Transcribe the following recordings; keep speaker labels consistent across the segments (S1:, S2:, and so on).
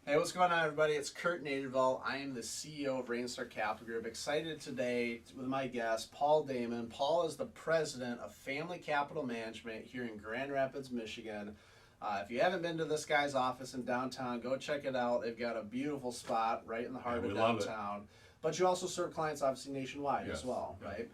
S1: Hey, what's going on, everybody? It's Kurt Naderville. I am the CEO of Rainstar Capital Group. Excited today with my guest, Paul Damon. Paul is the president of Family Capital Management here in Grand Rapids, Michigan. If you haven't been to this guy's office in downtown, go check it out. They've got a beautiful spot right in the heart of downtown. But you also serve clients, obviously, nationwide as well, right?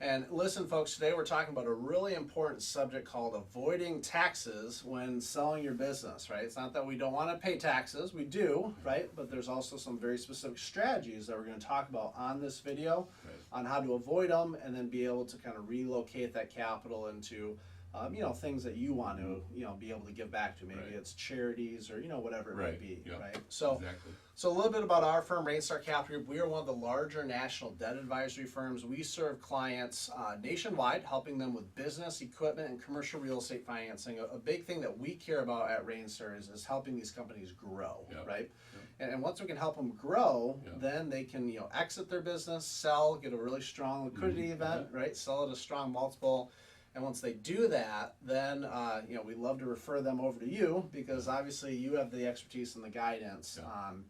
S1: And listen, folks, today we're talking about a really important subject called avoiding taxes when selling your business, right? It's not that we don't want to pay taxes, we do, right? But there's also some very specific strategies that we're going to talk about on this video on how to avoid them and then be able to kind of relocate that capital into things that you want to, be able to give back to. Maybe it's charities or, whatever it might be, right? So a little bit about our firm, Rainstar Capital Group. We are one of the larger national debt advisory firms. We serve clients nationwide, helping them with business, equipment, and commercial real estate financing. A big thing that we care about at Rainstar is helping these companies grow, right? And once we can help them grow, then they can, exit their business, sell, get a really strong liquidity event, right? Sell at a strong multiple. And once they do that, then we love to refer them over to you because obviously you have the expertise and the guidance on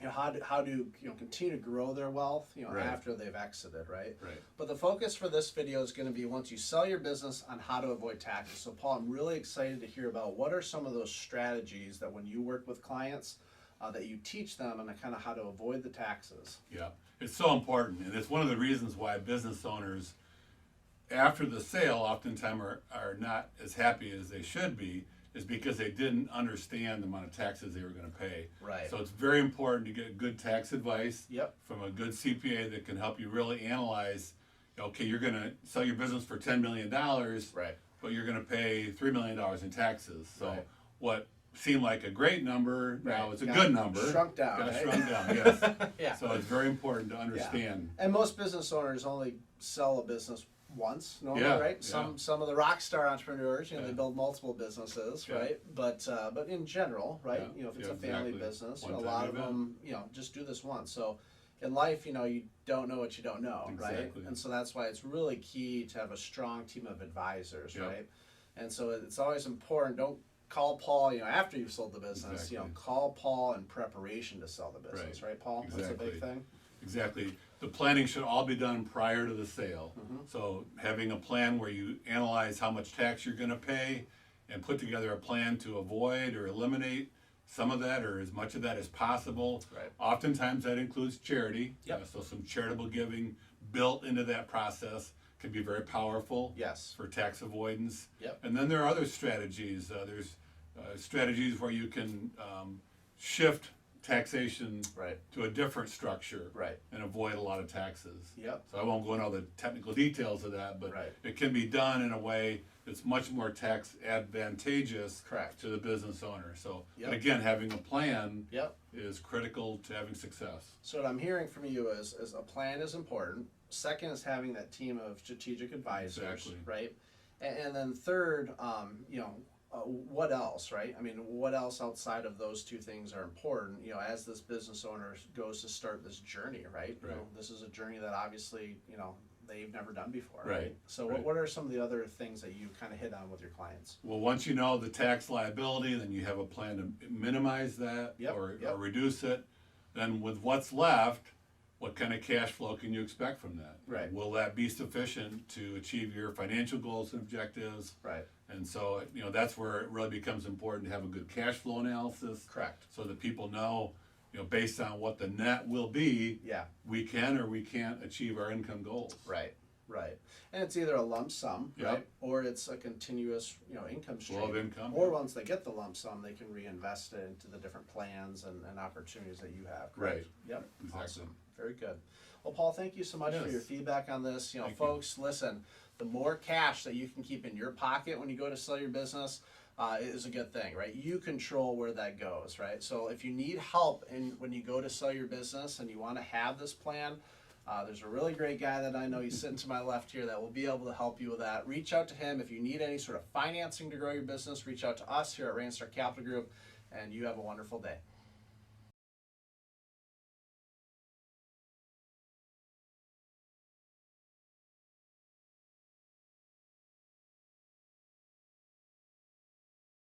S1: how to continue to grow their wealth after they've exited, right? But the focus for this video is going to be once you sell your business on how to avoid taxes. So Paul, I'm really excited to hear about what are some of those strategies that when you work with clients that you teach them and kind of how to avoid the taxes.
S2: Yeah, it's so important, and it's one of the reasons why business owners after the sale oftentimes are not as happy as they should be, is because they didn't understand the amount of taxes they were going to pay.
S1: Right.
S2: So it's very important to get good tax advice from a good CPA that can help you really analyze, okay, you're going to sell your business for $10 million, but you're going to pay $3 million in taxes. So what seemed like a great number, now it's a good number.
S1: Shrunk down.
S2: Got
S1: right?
S2: shrunk down, yes. So it's very important to understand.
S1: And most business owners only sell a business once normally, right? Some of the rock star entrepreneurs, they build multiple businesses, right? But in general, right? If it's a family business, a lot of them, just do this once. So in life, you don't know what you don't know, right? And so that's why it's really key to have a strong team of advisors, right? And so it's always important. Don't call Paul, after you've sold the business. Call Paul in preparation to sell the business, right, Paul? That's a big thing.
S2: Exactly. The planning should all be done prior to the sale. So having a plan where you analyze how much tax you're going to pay and put together a plan to avoid or eliminate some of that or as much of that as possible. Oftentimes that includes charity. So some charitable giving built into that process can be very powerful for tax avoidance. And then there are other strategies. There's strategies where you can shift taxation to a different structure and avoid a lot of taxes. So I won't go into all the technical details of that, but it can be done in a way that's much more tax advantageous to the business owner. So but again, having a plan is critical to having success.
S1: So what I'm hearing from you is a plan is important. Second is having that team of strategic advisors, right? And then third, what else, right? I mean, what else outside of those two things are important, as this business owner goes to start this journey, right? This is a journey that obviously, they've never done before, right? So what are some of the other things that you kind of hit on with your clients?
S2: Well, once you know the tax liability, then you have a plan to minimize that or reduce it. Then with what's left, what kind of cash flow can you expect from that? Will that be sufficient to achieve your financial goals and objectives? And so, that's where it really becomes important to have a good cash flow analysis. So that people know, based on what the net will be, we can or we can't achieve our income goals.
S1: And it's either a lump sum, or it's a continuous, income stream.
S2: Flow of income.
S1: Or once they get the lump sum, they can reinvest it into the different plans and opportunities that you have.
S2: Exactly.
S1: Awesome. Very good. Well, Paul, thank you so much for your feedback on this. Folks, listen, the more cash that you can keep in your pocket when you go to sell your business is a good thing, right? You control where that goes, right? So if you need help when you go to sell your business and you want to have this plan, there's a really great guy that I know, he's sitting to my left here, that will be able to help you with that. Reach out to him. If you need any sort of financing to grow your business, reach out to us here at Rainstar Capital Group, and you have a wonderful day.